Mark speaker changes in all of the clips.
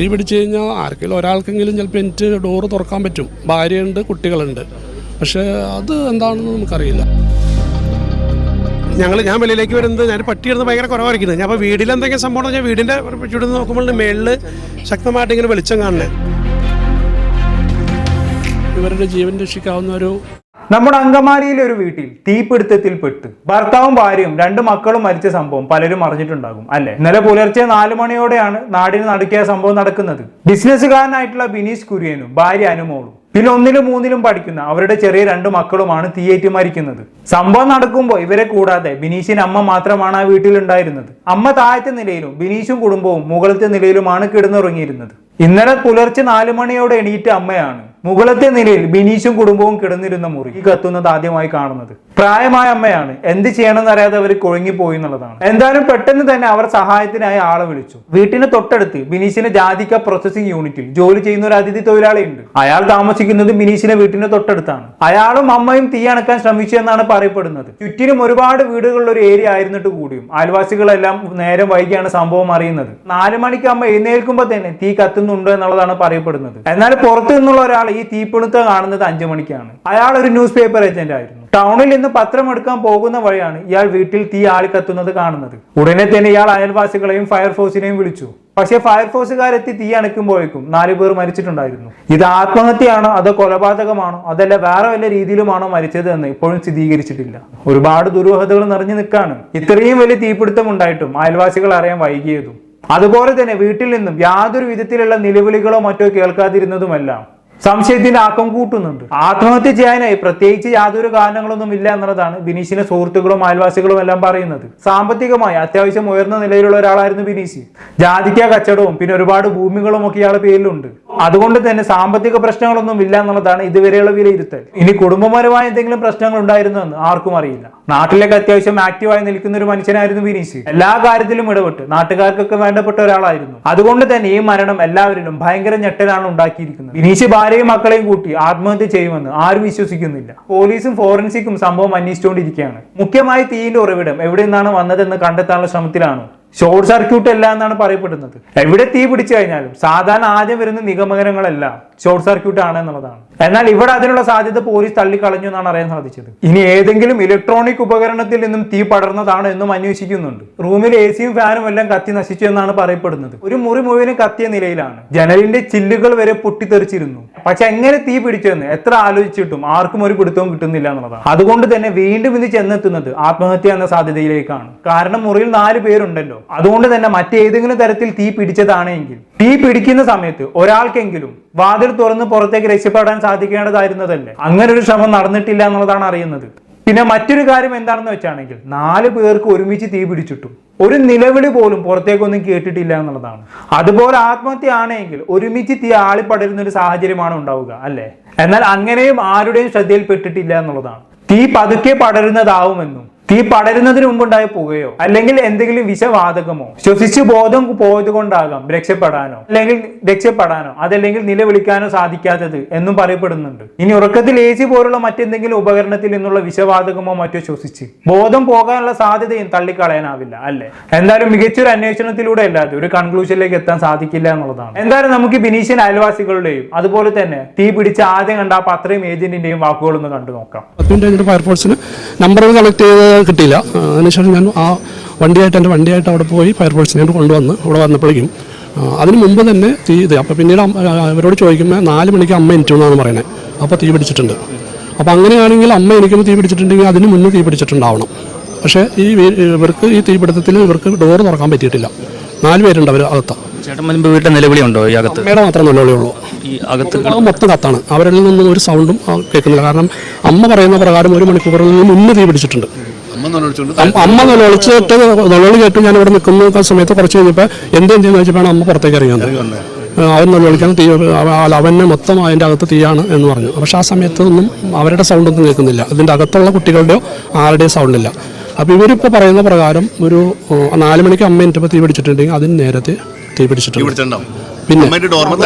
Speaker 1: തീ പിടിച്ചു കഴിഞ്ഞാൽ ആർക്കെങ്കിലും ഒരാൾക്കെങ്കിലും ചിലപ്പോൾ എനിക്ക് ഡോറ് തുറക്കാൻ പറ്റും. ഭാര്യയുണ്ട്, കുട്ടികളുണ്ട്. പക്ഷേ അത് എന്താണെന്ന് നമുക്കറിയില്ല.
Speaker 2: ഞാൻ വെളിയിലേക്ക് വരുന്നത് ഞാൻ പട്ടി ഇടുന്നത് ഭയങ്കര കുറവായിരിക്കുന്നത്. ഞാൻ അപ്പോൾ വീട്ടിലെന്തെങ്കിലും സംഭവം ഞാൻ വീടിൻ്റെ ചുറ്റും നോക്കുമ്പോൾ മേളിൽ ശക്തമായിട്ട് ഇങ്ങനെ വെളിച്ചം കാണുന്നത്.
Speaker 1: ഇവരുടെ ജീവൻ രക്ഷിക്കാവുന്ന ഒരു
Speaker 3: നമ്മുടെ അങ്കമാലിയിലെ ഒരു വീട്ടിൽ തീപിടുത്തത്തിൽപ്പെട്ട് ഭർത്താവും ഭാര്യയും 2 മക്കളും മരിച്ച സംഭവം പലരും അറിഞ്ഞിട്ടുണ്ടാകും അല്ലെ. ഇന്നലെ പുലർച്ചെ 4 മണിയോടെയാണ് നാടിന് നടുക്കിയ സംഭവം നടക്കുന്നത്. ബിസിനസ്സുകാരനായിട്ടുള്ള ബിനീഷ് കുര്യനും ഭാര്യ അനുമോളും പിന്നെ 1ലും 3ലും പഠിക്കുന്ന അവരുടെ ചെറിയ 2 മക്കളുമാണ് തീയേറ്റ് മരിക്കുന്നത്. സംഭവം നടക്കുമ്പോൾ ഇവരെ കൂടാതെ ബിനീഷിന് അമ്മ മാത്രമാണ് ആ വീട്ടിലുണ്ടായിരുന്നത്. അമ്മ താഴത്തെ നിലയിലും ബിനീഷും കുടുംബവും മുകളിലത്തെ നിലയിലുമാണ് കിടന്നുറങ്ങിയിരുന്നത്. ഇന്നലെ പുലർച്ചെ 4 മണിയോടെ എണീറ്റ അമ്മയാണ് മുകളിലത്തെ നിലയിൽ ബിനീഷും കുടുംബവും കിടന്നിരുന്ന മുറി കത്തുന്നത് ആദ്യമായി കാണുന്നത്. പ്രായമായ അമ്മയാണ്. എന്ത് ചെയ്യണമെന്ന് അറിയാതെ അവർ കുഴങ്ങിപ്പോയി എന്നുള്ളതാണ്. എന്തായാലും പെട്ടെന്ന് തന്നെ അവർ സഹായത്തിനായി ആളെ വിളിച്ചു. വീട്ടിന് തൊട്ടടുത്ത് ബിനീഷിന്റെ ജാതിക്ക പ്രോസസിംഗ് യൂണിറ്റിൽ ജോലി ചെയ്യുന്ന ഒരു അതിഥി തൊഴിലാളി ഉണ്ട്. അയാൾ താമസിക്കുന്നത് ബിനീഷിന്റെ വീട്ടിന് തൊട്ടടുത്താണ്. അയാളും അമ്മയും തീ അണക്കാൻ ശ്രമിച്ചു എന്നാണ് പറയപ്പെടുന്നത്. ചുറ്റിനും ഒരുപാട് വീടുകളുള്ള ഒരു ഏരിയ ആയിരുന്നിട്ട് കൂടിയും അയൽവാസികളെല്ലാം നേരം വൈകിയാണ് സംഭവം അറിയുന്നത്. 4 മണിക്ക് അമ്മ എഴുന്നേൽക്കുമ്പോൾ തന്നെ തീ കത്തുന്നുണ്ട് എന്നുള്ളതാണ് പറയപ്പെടുന്നത്. എന്നാൽ പുറത്തു നിന്നുള്ള ഒരാൾ ഈ തീപിടുത്തം കാണുന്നത് 5 മണിക്കാണ്. അയാൾ ഒരു ന്യൂസ് പേപ്പർ ഏജന്റ് ആയിരുന്നു. ടൗണിൽ നിന്ന് പത്രം എടുക്കാൻ പോകുന്ന വഴിയാണ് ഇയാൾ വീട്ടിൽ തീ ആളിക്കത്തുന്നത് കാണുന്നത്. ഉടനെ തന്നെ ഇയാൾ അയൽവാസികളെയും ഫയർഫോഴ്സിനെയും വിളിച്ചു. പക്ഷേ ഫയർഫോഴ്സുകാരെത്തി തീ അണയ്ക്കുമ്പോഴേക്കും 4 പേർ മരിച്ചിട്ടുണ്ടായിരുന്നു. ഇത് ആത്മഹത്യയാണോ അതോ കൊലപാതകമാണോ അതല്ല വേറെ വല്ല രീതിയിലുമാണോ മരിച്ചത് എന്ന് ഇപ്പോഴും സ്ഥിരീകരിച്ചിട്ടില്ല. ഒരുപാട് ദുരൂഹതകൾ നിറഞ്ഞു നിൽക്കാണ്. ഇത്രയും വലിയ തീപിടുത്തം ഉണ്ടായിട്ടും അയൽവാസികൾ അറിയാൻ വൈകിയതും അതുപോലെ തന്നെ വീട്ടിൽ നിന്നും യാതൊരു വിധത്തിലുള്ള നിലവിളികളോ മറ്റോ കേൾക്കാതിരുന്നതുമെല്ലാം സംശയത്തിന്റെ ആക്കം കൂട്ടുന്നുണ്ട്. ആത്മഹത്യ ചെയ്യാനായി പ്രത്യേകിച്ച് യാതൊരു കാരണങ്ങളൊന്നും ഇല്ല എന്നുള്ളതാണ് ബിനീഷിന്റെ സുഹൃത്തുക്കളും അയൽവാസികളും എല്ലാം പറയുന്നത്. സാമ്പത്തികമായി അത്യാവശ്യം ഉയർന്ന നിലയിലുള്ള ഒരാളായിരുന്നു ബിനീഷ്. ജാതിക്ക കച്ചടവും പിന്നെ ഒരുപാട് ഭൂമികളും ഒക്കെ ഇയാളുടെ പേരിലുണ്ട്. അതുകൊണ്ട് തന്നെ സാമ്പത്തിക പ്രശ്നങ്ങളൊന്നും ഇല്ല എന്നുള്ളതാണ് ഇതുവരെയുള്ള വിലയിരുത്തൽ. ഇനി കുടുംബപരമായ എന്തെങ്കിലും പ്രശ്നങ്ങൾ ഉണ്ടായിരുന്നോ എന്ന് ആർക്കും അറിയില്ല. നാട്ടിലേക്ക് അത്യാവശ്യം ആക്റ്റീവായി നിൽക്കുന്ന ഒരു മനുഷ്യനായിരുന്നു ബിനീഷ്. എല്ലാ കാര്യത്തിലും ഇടപെട്ട് നാട്ടുകാർക്കൊക്കെ വേണ്ടപ്പെട്ട ഒരാളായിരുന്നു. അതുകൊണ്ട് തന്നെ ഈ മരണം എല്ലാവരിലും ഭയങ്കര ഞെട്ടലാണ് ഉണ്ടാക്കിയിരിക്കുന്നത്. ബിനീഷ് ഭാര്യയും മക്കളെയും കൂട്ടി ആത്മഹത്യ ചെയ്യുമെന്ന് ആരും വിശ്വസിക്കുന്നില്ല. പോലീസും ഫോറൻസിക്കും സംഭവം അന്വേഷിച്ചുകൊണ്ടിരിക്കുകയാണ്. മുഖ്യമായി തീയിന്റെ ഉറവിടം എവിടെ നിന്നാണ് വന്നതെന്ന് കണ്ടെത്താനുള്ള ശ്രമത്തിലാണ്. ഷോർട്ട് സർക്യൂട്ട് അല്ല എന്നാണ് പറയപ്പെടുന്നത്. എവിടെ തീ പിടിച്ചു കഴിഞ്ഞാലും സാധാരണ ആദ്യം വരുന്ന നിഗമനങ്ങളെല്ലാം ഷോർട്ട് സർക്യൂട്ട് ആണ് എന്നുള്ളതാണ്. എന്നാൽ ഇവിടെ അതിനുള്ള സാധ്യത പോലീസ് തള്ളിക്കളഞ്ഞു എന്നാണ് അറിയാൻ സാധിച്ചത്. ഇനി ഏതെങ്കിലും ഇലക്ട്രോണിക് ഉപകരണത്തിൽ നിന്നും തീ പടർന്നതാണോ എന്നും അന്വേഷിക്കുന്നുണ്ട്. റൂമിൽ എസിയും ഫാനും എല്ലാം കത്തി നശിച്ചു എന്നാണ് പറയപ്പെടുന്നത്. ഒരു മുറി മുഴുവനും കത്തിയ നിലയിലാണ്. ജനലിന്റെ ചില്ലുകൾ വരെ പൊട്ടിത്തെറിച്ചിരുന്നു. പക്ഷെ എങ്ങനെ തീ പിടിച്ചെന്ന് എത്ര ആലോചിച്ചിട്ടും ആർക്കും ഒരു പിടുത്തവും കിട്ടുന്നില്ല എന്നുള്ളതാണ്. അതുകൊണ്ട് തന്നെ വീണ്ടും ഇത് ചെന്നെത്തുന്നത് ആത്മഹത്യ എന്ന സാധ്യതയിലേക്കാണ്. കാരണം മുറിയിൽ 4 പേരുണ്ടല്ലോ. അതുകൊണ്ട് തന്നെ മറ്റേതെങ്കിലും തരത്തിൽ തീ പിടിച്ചതാണെങ്കിൽ തീ പിടിക്കുന്ന സമയത്ത് ഒരാൾക്കെങ്കിലും വാതിൽ തുറന്ന് പുറത്തേക്ക് രക്ഷപ്പെടാൻ സാധിക്കേണ്ടതായിരുന്നതല്ലേ. അങ്ങനെ ഒരു ശ്രമം നടന്നിട്ടില്ല എന്നുള്ളതാണ് അറിയുന്നത്. പിന്നെ മറ്റൊരു കാര്യം എന്താണെന്ന് വെച്ചാണെങ്കിൽ 4 പേർക്ക് ഒരുമിച്ച് തീ പിടിച്ചിട്ടും ഒരു നിലവിളി പോലും പുറത്തേക്കൊന്നും കേട്ടിട്ടില്ല എന്നുള്ളതാണ്. അതുപോലെ ആത്മഹത്യ ആണെങ്കിൽ ഒരുമിച്ച് തീ ആളിപ്പടരുന്ന ഒരു സാഹചര്യമാണ് ഉണ്ടാവുക അല്ലെ. എന്നാൽ അങ്ങനെയും ആരുടെയും ശ്രദ്ധയിൽപ്പെട്ടിട്ടില്ല എന്നുള്ളതാണ്. തീ പതുക്കെ പടരുന്നതാവുമെന്നും തീ പടരുന്നതിന് മുമ്പുണ്ടായ പുകയോ അല്ലെങ്കിൽ എന്തെങ്കിലും വിഷവാതകമോ ശ്വസിച്ച് ബോധം പോയത് കൊണ്ടാകാം രക്ഷപ്പെടാനോ അതല്ലെങ്കിൽ നിലവിളിക്കാനോ സാധിക്കാത്തത് എന്നും പറയപ്പെടുന്നുണ്ട്. ഇനി ഉറക്കത്തിൽ AC പോലുള്ള മറ്റെന്തെങ്കിലും ഉപകരണത്തിൽ നിന്നുള്ള വിഷവാതകമോ മറ്റോ ശ്വസിച്ച് ബോധം പോകാനുള്ള സാധ്യതയും തള്ളിക്കളയാനാവില്ല അല്ലെ. എന്തായാലും മികച്ചൊരു അന്വേഷണത്തിലൂടെ അല്ലാതെ ഒരു കൺക്ലൂഷനിലേക്ക് എത്താൻ സാധിക്കില്ല എന്നുള്ളതാണ്. എന്തായാലും നമുക്ക് ബിനീഷിന്റെ അയൽവാസികളുടെയും അതുപോലെ തന്നെ തീ പിടിച്ച് ആദ്യം കണ്ട ആ പത്രയും ഏജന്റിന്റെയും വാക്കുകളൊന്ന് കണ്ടു നോക്കാം.
Speaker 1: ഫയർഫോഴ്സിന് നമ്പറുകൾ കളക്ട് ചെയ്ത് കിട്ടിയില്ല. അതിനുശേഷം ഞാൻ ആ എൻ്റെ വണ്ടിയായിട്ട് അവിടെ പോയി ഫയർഫോഴ്സിനെ കൊണ്ടുവന്ന് ഇവിടെ വന്നപ്പോഴേക്കും അതിന് മുമ്പ് തന്നെ തീ ഇത്. അപ്പോൾ പിന്നീട് അവരോട് ചോദിക്കുമ്പോൾ 4 മണിക്ക് അമ്മ എനിറ്റു എന്നാണ് പറയുന്നത്. അപ്പോൾ തീ പിടിച്ചിട്ടുണ്ട്. അപ്പോൾ അങ്ങനെയാണെങ്കിൽ അമ്മ എനിക്കും തീ പിടിച്ചിട്ടുണ്ടെങ്കിൽ അതിന് മുന്നേ തീ പിടിച്ചിട്ടുണ്ടാവണം. പക്ഷേ ഇവർക്ക് ഈ തീപിടുത്തത്തിൽ ഇവർക്ക് ഡോറ് തുറക്കാൻ പറ്റിയിട്ടില്ല. 4 പേരുണ്ട് അവർ അകത്ത്.
Speaker 4: ചേട്ടൻ വരുമ്പോൾ വീട്ടിൽ നിലവിളി ഉണ്ടോ? ഈ അകത്ത്
Speaker 1: അമ്മയുടെ മാത്രം നിലവിളിയുള്ളൂ.
Speaker 4: ഈ അകത്ത്
Speaker 1: മൊത്തം കത്താണ്. അവരിൽ നിന്നും ഒരു സൗണ്ടും കേൾക്കുന്നില്ല. കാരണം അമ്മ പറയുന്ന പ്രകാരം 1 മണിക്കൂറിൽ നിന്ന് മുന്നേ തീ പിടിച്ചിട്ടുണ്ട്. അമ്മ നിലവിളിച്ചിട്ട് നിലവിളി കേട്ട് ഞാൻ ഇവിടെ നിൽക്കുന്ന സമയത്ത് കുറച്ച് കഴിഞ്ഞപ്പോൾ എന്തെന്ന് വെച്ചപ്പോഴാണ് അമ്മ പുറത്തേക്ക് ഇറങ്ങിയത്. അവൻ നിലവിളിക്കാൻ തീ അവനെ മൊത്തം അതിൻ്റെ അകത്ത് തീയാണ് എന്ന് പറഞ്ഞു. പക്ഷെ ആ സമയത്തൊന്നും അവരുടെ സൗണ്ടൊന്നും കേൾക്കുന്നില്ല. അതിൻ്റെ അകത്തുള്ള കുട്ടികളുടെയോ ആരുടെയോ സൗണ്ടില്ല. അപ്പോൾ ഇവരിപ്പോൾ പറയുന്ന പ്രകാരം ഒരു 4 മണിക്ക് അമ്മ എനിക്കിപ്പോൾ തീ പിടിച്ചിട്ടുണ്ടെങ്കിൽ അതിന് നേരത്തെ തീ പിടിച്ചിട്ടുണ്ട്. പിന്നെ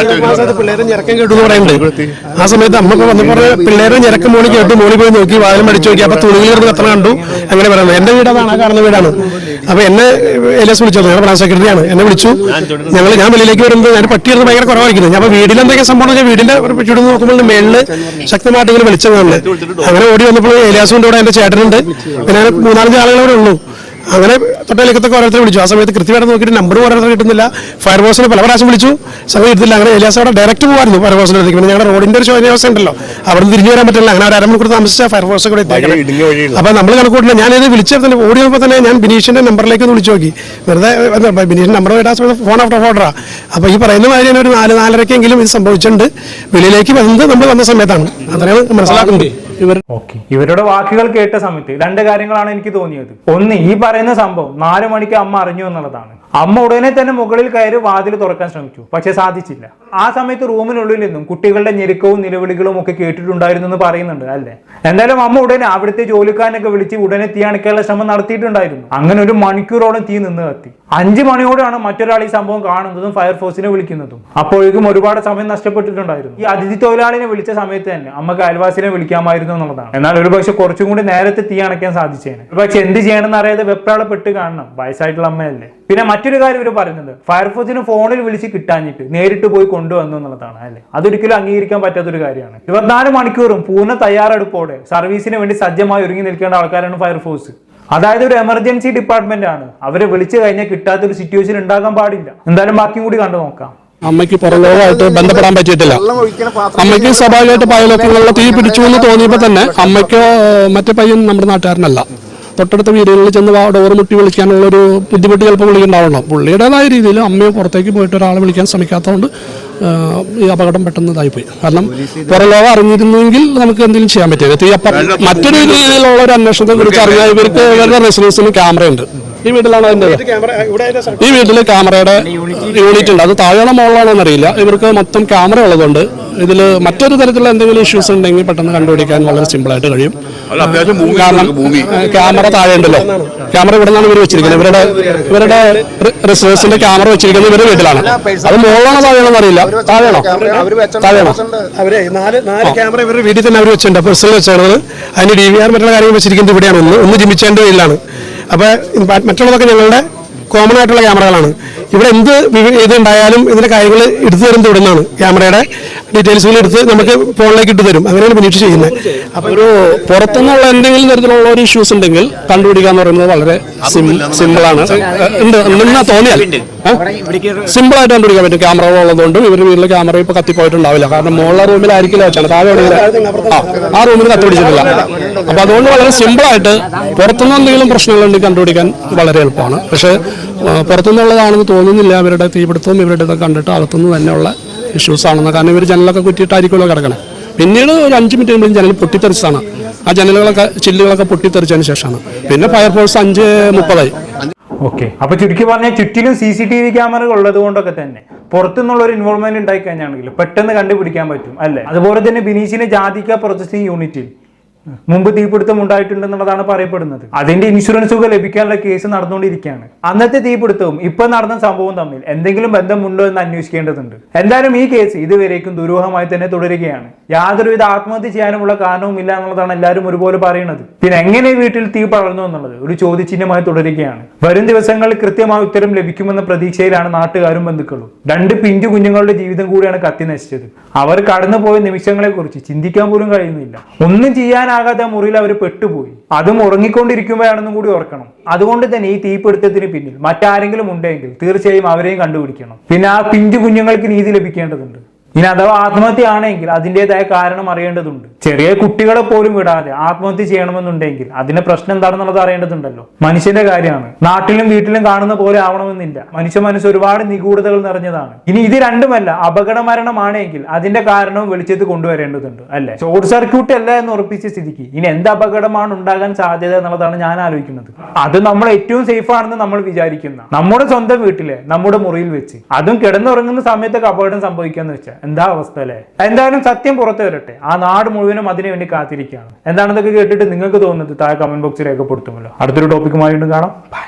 Speaker 2: പിള്ളേരെ ഞെരക്കം കേട്ടു പറയുന്നുണ്ട്. ആ സമയത്ത് അമ്മ വന്നപ്പോൾ പിള്ളേരെ ഞെരക്കം മോളി കേട്ടു, മോളി പോയി നോക്കി, വാതിലും അടിച്ചു നോക്കി, അപ്പൊ തുണികൾ എത്ര കണ്ടു, അങ്ങനെ പറയുന്നത്. എന്റെ വീട് അതാണ്, ആ കാണുന്ന വീടാണ്. അപ്പൊ എന്നെ എലിയാസ് വിളിച്ചത്, ഞങ്ങളുടെ ബ്രാഞ്ച് സെക്രട്ടറിയാണ്, എന്നെ വിളിച്ചു. ഞാൻ വെളിയിലേക്ക് വരുമ്പോൾ ഞാൻ പട്ടിയെടുത്ത് ഭയങ്കര കുറവായിരിക്കുന്നത്. അപ്പൊ വീട്ടിൽ എന്തൊക്കെ സംഭവം, വീടിന്റെ ചുറ്റും നോക്കുമ്പോൾ മേളില് ശക്തമായിട്ട് ഇങ്ങനെ വെളിച്ചം കാണുന്നത്. അങ്ങനെ ഓടി വന്നപ്പോൾ എലിയാസുണ്ട്, ഇവിടെ എന്റെ ചേട്ടനുണ്ട്, പിന്നെ 3-4 ആളുകളോടെ ഉള്ളൂ. അങ്ങനെ തൊട്ടേലേക്കത്തൊക്കെ ഓരോരുത്തർ വിളിച്ചു. ആ സമയത്ത് കൃത്യമായിട്ട് നോക്കിയിട്ട് നമ്പർ ഓരോരുത്തർ കിട്ടുന്നില്ല. ഫയർഫോഴ്സിനെ പല പ്രാവശ്യം വിളിച്ചു, സമയം എടുത്തില്ല. അങ്ങനെ എലിയാസ് അവിടെ ഡയറക്റ്റ് പോകുമായിരുന്നു ഫയർഫോഴ്സിന്റെ അടുത്തേക്ക്. പിന്നെ ഞങ്ങളുടെ റോഡിന്റെ ഒരു ശോചനീയാവസ്ഥ ഉണ്ടല്ലോ, അവിടെ നിന്ന് തിരിഞ്ഞു വരാൻ പറ്റില്ല. അങ്ങനെ ഒരു അരമണിക്കൂർ താമസിച്ച ഫയർഫോഴ്സ് കൂടെ എത്തിയേക്കണം. അപ്പൊ നമ്മൾ കണക്കൂട്ടില്ല. ഞാനിത് വിളിച്ചപ്പോൾ ഓടി വന്നപ്പോൾ തന്നെ ഞാൻ ബിനീഷിന്റെ നമ്പറിലേക്ക് ഒന്ന് വിളിച്ചു നോക്കി. വെറുതെ ബിനീഷിന്റെ നമ്പർ കേട്ടാ ഫോൺ ആഫ്റ്റർ ഫോട്ടറാ. അപ്പൊ ഈ പറയുന്ന മാതിരി തന്നെ ഒരു 4-4:30 ഇത് സംഭവിച്ചിട്ടുണ്ട്. വെളിയിലേക്ക് വന്നത് നമ്മൾ വന്ന സമയത്താണ്. അത്രയാണ് മനസ്സിലാക്കുന്നത്.
Speaker 3: ഇവരുടെ വാക്കുകൾ കേട്ട സമയത്ത് 2 കാര്യങ്ങളാണ് എനിക്ക് തോന്നിയത്. ഒന്ന്, ഈ പറയുന്ന സംഭവം 4 മണിക്ക് അമ്മ അറിഞ്ഞു എന്നുള്ളതാണ്. അമ്മ ഉടനെ തന്നെ മുകളിൽ കയറി വാതിൽ തുറക്കാൻ ശ്രമിച്ചു, പക്ഷെ സാധിച്ചില്ല. ആ സമയത്ത് റൂമിനുള്ളിൽ നിന്നും കുട്ടികളുടെ ഞെരുക്കവും നിലവിളികളും ഒക്കെ കേട്ടിട്ടുണ്ടായിരുന്നു എന്ന് പറയുന്നുണ്ട്, അല്ലേ? എന്തായാലും അമ്മ ഉടനെ അവിടുത്തെ ജോലിക്കാരനൊക്കെ വിളിച്ച് ഉടനെ തീ അണയ്ക്കാനുള്ള ശ്രമം നടത്തിയിട്ടുണ്ടായിരുന്നു. അങ്ങനെ ഒരു മണിക്കൂറോളം തീ നിന്ന് കത്തി. 5 മണിയോടെയാണ് മറ്റൊരാൾ ഈ സംഭവം കാണുന്നതും ഫയർഫോഴ്സിനെ വിളിക്കുന്നതും. അപ്പോഴേക്കും ഒരുപാട് സമയം നഷ്ടപ്പെട്ടിട്ടുണ്ടായിരുന്നു. ഈ അതിഥി തൊഴിലാളിനെ വിളിച്ച സമയത്ത് തന്നെ അമ്മക്ക് അയൽവാസിനെ വിളിക്കാമായിരുന്നു എന്നുള്ളതാണ്. എന്നാൽ ഒരുപക്ഷെ കുറച്ചും കൂടി നേരത്തെ തീ അണയ്ക്കാൻ സാധിച്ചേനെ. ഒരുപക്ഷെ എന്ത് ചെയ്യണമെന്ന് അറിയാതെ വെപ്രാളപ്പെട്ട് കാണണം, വയസ്സായിട്ടുള്ള അമ്മയല്ലേ. പിന്നെ മറ്റൊരു കാര്യം ഇവർ പറയുന്നത്, ഫയർഫോഴ്സിന് ഫോണിൽ വിളിച്ച് കിട്ടാഞ്ഞിട്ട് നേരിട്ട് പോയി കൊണ്ടുവന്നു എന്നുള്ളതാണ്, അല്ലെ? അതൊരിക്കലും അംഗീകരിക്കാൻ പറ്റാത്തൊരു കാര്യമാണ്. 24 മണിക്കൂറും പൂർണ്ണ തയ്യാറെടുപ്പോടെ സർവീസിന് വേണ്ടി സജ്ജമായി ഒരുങ്ങി നിൽക്കേണ്ട ആൾക്കാരാണ് ഫയർഫോഴ്സ്. അതായത് ഒരു എമർജൻസി ഡിപ്പാർട്ട്മെന്റ് ആണ്. അവരെ വിളിച്ചു കഴിഞ്ഞാൽ കിട്ടാത്തൊരു സിറ്റുവേഷൻ ഉണ്ടാകാൻ പാടില്ല. എന്തായാലും ബാക്കിയും കൂടി കണ്ടു നോക്കാം.
Speaker 1: അമ്മയ്ക്ക് പുറലോകമായിട്ട് ബന്ധപ്പെടാൻ പറ്റിയിട്ടില്ല. അമ്മയ്ക്ക് സ്വാഭാവികമായിട്ട് പയലൊക്കെയുള്ള തീ പിടിച്ചു എന്ന് തോന്നിയപ്പോൾ തന്നെ അമ്മയ്ക്ക് മറ്റേ പയ്യൻ നമ്മുടെ നാട്ടുകാരനല്ല. തൊട്ടടുത്ത വീടുകളിൽ ചെന്ന് ഡോറ് മുട്ടി വിളിക്കാനുള്ള ഒരു ബുദ്ധിമുട്ട് ചിലപ്പോൾ വിളിക്കുന്നുണ്ടാവണം. പുള്ളിയുടേതായ രീതിയിൽ അമ്മയെ പുറത്തേക്ക് പോയിട്ട് ഒരാളെ വിളിക്കാൻ ശ്രമിക്കാത്തതുകൊണ്ട് ഈ അപകടം പെട്ടെന്ന് ഇതായിപ്പോയി. കാരണം പുറലോകം അറിഞ്ഞിരുന്നെങ്കിൽ നമുക്ക് എന്തെങ്കിലും ചെയ്യാൻ പറ്റില്ല. മറ്റൊരു രീതിയിലുള്ള ഒരു അന്വേഷണത്തെ കുറിച്ച് അറിയാൻ ഇവർക്ക് ഇവരുടെ റെസിഡൻസിന് ക്യാമറയുണ്ട്. ഈ വീട്ടിലാണ് അതിൻ്റെ, ഈ വീട്ടിൽ ക്യാമറയുടെ യൂണിറ്റ് ഉണ്ട്. അത് താഴെയാണോ മുകളിലാണോ എന്നറിയില്ല. ഇവർക്ക് മൊത്തം ക്യാമറ ഉള്ളതുകൊണ്ട് ഇതിൽ മറ്റൊരു തരത്തിലുള്ള എന്തെങ്കിലും ഇഷ്യൂസ് ഉണ്ടെങ്കിൽ പെട്ടെന്ന് കണ്ടുപിടിക്കാൻ വളരെ സിമ്പിളായിട്ട് കഴിയും. കാരണം ക്യാമറ താഴെ ഉണ്ടല്ലോ. ക്യാമറ ഇവിടെ നിന്നാണ് ഇവർ വെച്ചിരിക്കുന്നത്. ഇവരുടെ റെസിഡൻസിന്റെ ക്യാമറ വെച്ചിരിക്കുന്നത് ഇവരുടെ വീട്ടിലാണ്. അത് മുകളിലാണോ താഴെയാണോ എന്നറിയില്ല. താഴെയാണോ?
Speaker 2: അവരെ 4 ക്യാമറ ഇവരുടെ വീട്ടിൽ തന്നെ അവർ വെച്ചിട്ടുണ്ട്. പേഴ്സണൽ വെച്ചാണ്. അതിന് DVR മറ്റുള്ള കാര്യങ്ങൾ വെച്ചിരിക്കുന്നത് ഇവിടെയാണ്. ഒന്ന് ജിമിച്ചേന്റെ വീട്ടിലാണ്. അപ്പൊ മറ്റുള്ളതൊക്കെ ഞങ്ങളുടെ കോമൺ ആയിട്ടുള്ള ക്യാമറകളാണ്. ഇവിടെ എന്ത് ഇതുണ്ടായാലും ഇതിന്റെ കാര്യങ്ങൾ എടുത്തു തരുന്നത് ഇവിടെ നിന്നാണ്. ക്യാമറയുടെ ഡീറ്റെയിൽസുകൾ എടുത്ത് നമുക്ക് ഫോണിലേക്ക് ഇട്ട് തരും. അങ്ങനെയാണ് ബിനീഷ് ചെയ്യുന്നത്. അപ്പൊ ഒരു പുറത്തുനിന്നുള്ള എന്തെങ്കിലും തരത്തിലുള്ള ഒരു ഇഷ്യൂസ് ഉണ്ടെങ്കിൽ കണ്ടുപിടിക്കുക എന്ന് പറയുന്നത് വളരെ സിമ്പിളാണ്. ഉണ്ടെന്നാ തോന്നിയാൽ സിമ്പിളായിട്ട് കണ്ടുപിടിക്കാൻ പറ്റും. ക്യാമറകൾ ഉള്ളതുകൊണ്ടും ഇവരുടെ വീട്ടിലെ ക്യാമറ ഇപ്പൊ കത്തിപ്പോയിട്ടുണ്ടാവില്ല. കാരണം മുകളിലെ റൂമിലായിരിക്കില്ല വെച്ചാണ്, താഴെ ആ റൂമിൽ കത്തിപ്പിടിച്ചിട്ടില്ല. അപ്പൊ അതുകൊണ്ട് വളരെ സിമ്പിളായിട്ട് പുറത്തുനിന്ന് എന്തെങ്കിലും പ്രശ്നങ്ങളുണ്ടെങ്കിൽ കണ്ടുപിടിക്കാൻ വളരെ എളുപ്പമാണ്. പക്ഷെ പുറത്തുനിന്നുള്ളതാണെന്ന് തോന്നുന്നില്ല. അവരുടെ തീപിടുത്തവും ഇവരുടെ ഇതൊക്കെ കണ്ടിട്ട് അകത്തുനിന്ന് തന്നെയുള്ള ഇഷ്യൂസ് ആണെന്ന്. കാരണം ഇവർ ജനലൊക്കെ കുറ്റിയിട്ടായിരിക്കുമല്ലോ കിടക്കണേ. പിന്നീട് ഒരു 5 മിനിറ്റ് കഴിയുമ്പോൾ ജനൽ പൊട്ടിത്തെറിച്ചാണ്. ആ ജനലുകളൊക്കെ ചില്ലുകളൊക്കെ പൊട്ടിത്തെറിച്ചതിന് ശേഷമാണ്. പിന്നെ ഫയർഫോഴ്സ് 5:30
Speaker 3: ഓക്കെ. അപ്പൊ ചുരുക്കി പറഞ്ഞാൽ ചുറ്റിലും CCTV ക്യാമറകൾ ഉള്ളത് കൊണ്ടൊക്കെ തന്നെ പുറത്തുനിന്നുള്ള ഒരു ഇൻവോൾവ്മെന്റ് ഉണ്ടായി കഴിഞ്ഞാണെങ്കിൽ പെട്ടെന്ന് കണ്ടുപിടിക്കാൻ പറ്റും, അല്ലെ? അതുപോലെ തന്നെ ബിനീഷിന്റെ ജാതിക്ക പ്രോസസിംഗ് യൂണിറ്റിൽ മുമ്പ് തീപിടുത്തം ഉണ്ടായിട്ടുണ്ടെന്നുള്ളതാണ് പറയപ്പെടുന്നത്. അതിന്റെ ഇൻഷുറൻസുകൾ ലഭിക്കാനുള്ള കേസ് നടന്നുകൊണ്ടിരിക്കുകയാണ്. അന്നത്തെ തീപിടുത്തവും ഇപ്പൊ നടന്ന സംഭവവും തമ്മിൽ എന്തെങ്കിലും ബന്ധമുണ്ടോ എന്ന് അന്വേഷിക്കേണ്ടതുണ്ട്. എന്തായാലും ഈ കേസ് ഇതുവരേക്കും ദുരൂഹമായി തന്നെ തുടരുകയാണ്. യാതൊരുവിധ ആത്മഹത്യ ചെയ്യാനുമുള്ള കാരണവും ഇല്ല എന്നുള്ളതാണ് എല്ലാവരും ഒരുപോലെ പറയുന്നത്. പിന്നെ എങ്ങനെ വീട്ടിൽ തീ പടർന്നു എന്നുള്ളത് ഒരു ചോദ്യചിഹ്നമായി തുടരുകയാണ്. വരും ദിവസങ്ങളിൽ കൃത്യമായ ഉത്തരം ലഭിക്കുമെന്ന പ്രതീക്ഷയിലാണ് നാട്ടുകാരും ബന്ധുക്കളും. 2 പിഞ്ചു കുഞ്ഞുങ്ങളുടെ ജീവിതം കൂടിയാണ് കത്തി നശിച്ചത്. അവർ കടന്നുപോയ നിമിഷങ്ങളെ കുറിച്ച് ചിന്തിക്കാൻ പോലും കഴിയുന്നില്ല. ഒന്നും ചെയ്യാൻ ആകാതെ മുറിയിൽ അവർ പെട്ടുപോയി. അതും ഉറങ്ങിക്കൊണ്ടിരിക്കുമ്പോഴാണെന്നും കൂടി ഓർക്കണം. അതുകൊണ്ട് തന്നെ ഈ തീപിടുത്തത്തിന് പിന്നിൽ മറ്റാരെങ്കിലും ഉണ്ടെങ്കിൽ തീർച്ചയായും അവരെയും കണ്ടുപിടിക്കണം. പിന്നെ ആ പിഞ്ചു കുഞ്ഞുങ്ങൾക്ക് നീതി ലഭിക്കേണ്ടതുണ്ട്. ഇനി അഥവാ ആത്മഹത്യ ആണെങ്കിൽ അതിൻ്റെതായ കാരണം അറിയേണ്ടതുണ്ട്. ചെറിയ കുട്ടികളെ പോലും വിടാതെ ആത്മഹത്യ ചെയ്യണമെന്നുണ്ടെങ്കിൽ അതിന്റെ പ്രശ്നം എന്താണെന്നുള്ളത് അറിയേണ്ടതുണ്ടല്ലോ. മനുഷ്യന്റെ കാര്യമാണ്. നാട്ടിലും വീട്ടിലും കാണുന്ന പോലെ ആവണമെന്നില്ല. മനുഷ്യ മനസ്സ് ഒരുപാട് നിഗൂഢതകൾ നിറഞ്ഞതാണ്. ഇനി ഇത് രണ്ടുമല്ല അപകട മരണമാണെങ്കിൽ അതിന്റെ കാരണവും വെളിച്ചത്ത് കൊണ്ടുവരേണ്ടതുണ്ട്, അല്ലെ? ഷോർട്ട് സർക്യൂട്ട് അല്ല എന്ന് ഉറപ്പിച്ച സ്ഥിതിക്ക് ഇനി എന്ത് അപകടമാണ് ഉണ്ടാകാൻ സാധ്യത എന്നുള്ളതാണ് ഞാൻ ആലോചിക്കുന്നത്. അത് നമ്മൾ ഏറ്റവും സേഫ് ആണെന്ന് നമ്മൾ വിചാരിക്കുന്ന നമ്മുടെ സ്വന്തം വീട്ടിലെ നമ്മുടെ മുറിയിൽ വെച്ച്, അതും കിടന്നുറങ്ങുന്ന സമയത്തൊക്കെ അപകടം സംഭവിക്കാന്ന് വെച്ചാൽ എന്താ അവസ്ഥ, അല്ലേ? എന്തായാലും സത്യം പുറത്തു വരട്ടെ. ആ നാട് മുഴുവനും അതിനു വേണ്ടി കാത്തിരിക്കുകയാണ്. എന്താണെന്നൊക്കെ കേട്ടിട്ട് നിങ്ങൾക്ക് തോന്നുന്നത് താഴെ കമന്റ് ബോക്സിൽ രേഖപ്പെടുത്തുമല്ലോ. അടുത്തൊരു ടോപ്പിക്കുമായി കാണാം. ബൈ.